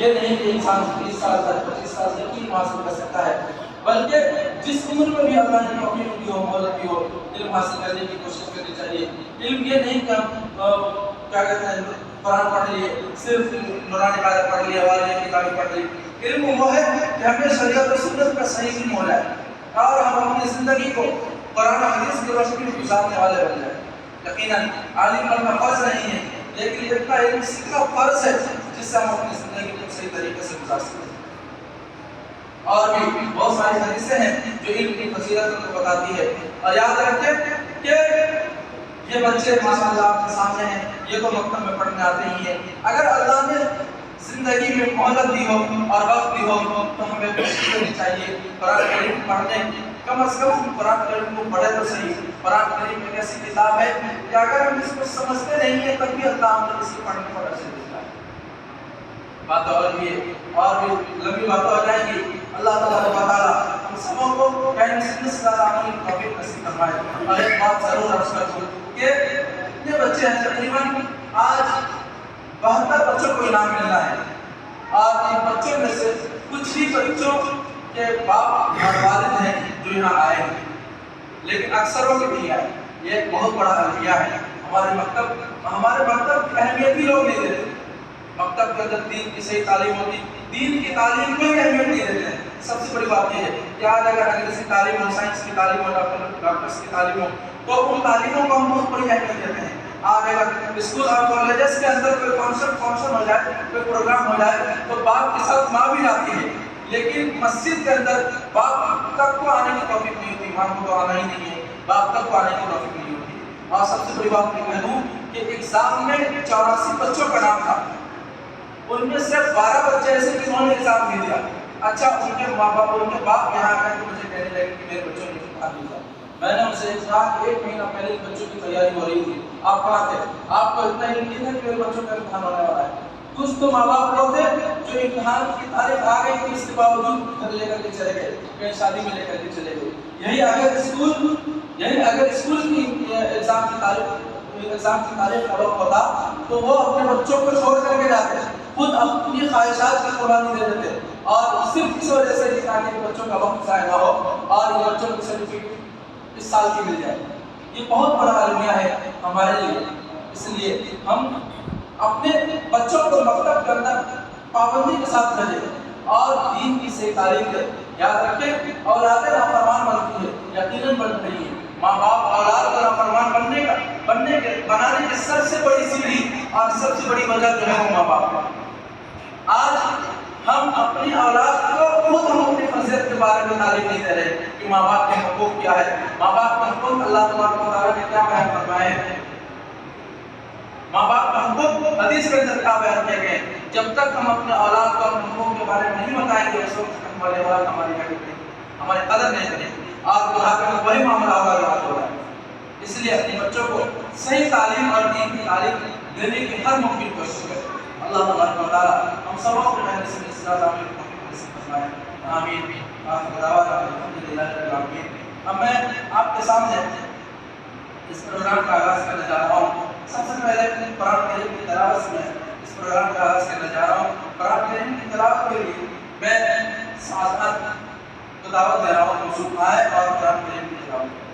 یہ نہیں کہ انسان 20 سال تک 25 سال تک ہی حاصل کر سکتا ہے، بلکہ جس عمر میں بھی اللہ نے توفیق دی ہو، مہلت دی ہو، علم حاصل کرنے کی کوشش کرنی چاہیے۔ علم یہ نہیں کہ ہم کیا کہتے ہیں قرآن پڑھ لیے، صرف نورانی قاعدہ پڑھ لیے، والی کتابیں پڑھ لی۔ علم وہ ہے کہ ہمیں شریعت و سنت کا صحیح علم ہو جائے اور ہم اپنی زندگی کو قرآن و حدیث کی روشنی میں گزارنے والے بن جائیں۔ یقیناً عالم بننا فرض نہیں ہے، لیکن اتنا علم سیکھنا فرض ہے جس سے ہم اپنی زندگی کو صحیح طریقے سے گزار سکیں۔ اور بھی بہت ساری حدیثیں ہیں جو علم کی فضیلت کو بتاتی ہے۔ اور یاد رکھیں کہ یہ بچے ماشاء اللہ آپ کے سامنے ہیں، یہ تو مکتب میں پڑھنے آتے ہی ہیں، اگر اللہ نے زندگی میں مہلت دی ہو اور وقت دی ہو تو ہمیں کوشش کرنی چاہیے قرآن کریم پڑھنے کی۔ کم از کم قرآن کریم کو پڑھے تو صحیح۔ قرآن کریم ایک ایسی کتاب ہے کہ اگر ہم اس کو سمجھتے نہیں ہیں تب بھی اللہ ہم کو اس کے پڑھنے پر ارشاد دیتا ہے۔ بات اور بھی لمبی باتیں ہو جائیں گی۔ اللہ تعالیٰ ہم سبوں کو کہنے سننے سے زیادہ عمل کی توفیق نصیب فرمائے۔ اور ایک بات ضرور عرض کر دوں کہ اتنے بچے ہیں، تقریباً آج 72 بچوں کو انعام ملنا ہے، اور ان بچوں میں سے کچھ ہی بچوں کے باپ اور والد ہیں جو یہاں آئے ہیں، لیکن اکثروں کے نہیں آئے۔ یہ ایک بہت بڑا المیہ ہے۔ ہمارے مکتب کی اہمیت ہی لوگ نہیں دیتے۔ مکتب کے اندر دین کی صحیح تعلیم ہوتی، دین کی تعلیم کو ہی اہمیت نہیں دیتے ہیں۔ سب سے بڑی بات یہ ہے کہ آج اگر انگریزی تعلیم ہو، سائنس کی تعلیم ہو، ڈاکٹرس کی تعلیم ہو تو ان تعلیموں کو ہم بہت بڑی اہمیت دیتے ہیں۔ آج اگر اسکول اور کالجز کے اندر کوئی فنکشن ہو جائے، کوئی پروگرام ہو جائے تو باپ کے ساتھ ماں بھی جاتی ہے، لیکن مسجد کے اندر باپ تک کو آنے کی توفیق نہیں ہوتی، ماں کو تو آنا ہی نہیں ہے، باپ تک کو آنے کی توفیق نہیں ہوتی۔ اور سب سے بڑی بات یہ کہہ دوں کہ ایگزام میں 84 بچوں کا نام تھا، ان میں سے 12 بچے ایسے جنہوں نے ایگزام نہیں دیا۔ اچھا ان کے ماں باپ، ان کے باپ یہاں آ کر مجھے کہنے لگے کہ میرے بچوں نے امتحان دیا۔ میں نے ان سے کہا کہ 1 مہینہ پہلے بچوں کی تیاری ہو رہی تھی، آپ کہاں تھے؟ آپ کو اتنا علم نہیں تھا کہ میرے بچوں کا امتحان ہونے والا ہے۔ کچھ تو ماں باپ وہ تھے جو امتحان کی تاریخ آ گئی تھی، اس کے باوجود گھر لے کر کے چلے گئے، کہیں شادی میں لے کر کے چلے گئے۔ یہی اگر اسکول کی ایگزام کی تاریخ کا وقت ہوتا تو وہ اپنے بچوں کو چھوڑ کر کے جاتے، خود اپنی خواہشات کی قربانی دے دیتے، اور صرف اس وجہ سے کہ تاکہ بچوں کا وقت ضائع نہ ہو اور ان بچوں کو سرٹیفکیٹ اس سال کی مل جائے۔ یہ بہت بڑا المیہ ہے ہمارے لیے، اس لیے ہم اپنے بچوں کو مکتب کے اندر پابندی کے ساتھ بھیجیں اور دین کی صحیح تعلیم دیں۔ یاد رکھیں اولادیں نافرمان بنتی ہے، یقیناً بن رہی ہے۔ ماں باپ اولاد کو نافرمان بنانے کی سب سے بڑی سیڑھی اور سب سے بڑی وجہ جو ہے وہ ماں باپ۔ آج ہم اپنی اولاد کو خود ہم اپنی فضیلت کے بارے میں تعلیم نہیں دے رہے کہ ماں باپ کے حقوق کیا ہے، ماں باپ کے حقوق اللہ تبارک و تعالیٰ نے کیا بیان فرمائے ہیں، ماں باپ کا حقوق حدیث کے اندر کیا بیان کیے گئے۔ جب تک ہم اپنے اولاد کو اپنے حقوق کے بارے میں نہیں بتائیں گے، اس وقت ہمارے اولاد ہماری قدر نہیں کریں گے، اور بڑھاپے میں وہی معاملہ ہوگا جو آج ہو رہا ہے۔ اس لیے اپنے بچوں کو صحیح تعلیم اور دین کی تعلیم دینے کی ہر ممکن کوشش کریں۔ اللہ تبارک و تعالیٰ ہم سب کو محنت سے اصلاح عامل نصیب فرمائے، آمین۔ آخر دعوانا الحمدللہ رب العالمین۔ اب میں آپ کے سامنے اس پروگرام کا آغاز کرنے جا رہا ہوں۔ سب سے پہلے قرآن کریم کی تلاوت میں اس پروگرام کا آغاز کرنے جا رہا ہوں۔ قرآن کریم کی تلاوت کے لیے میں سعادت کو دعوت دے رہا ہوں، موضوع آئے اور قرآن کریم کی تلاوت۔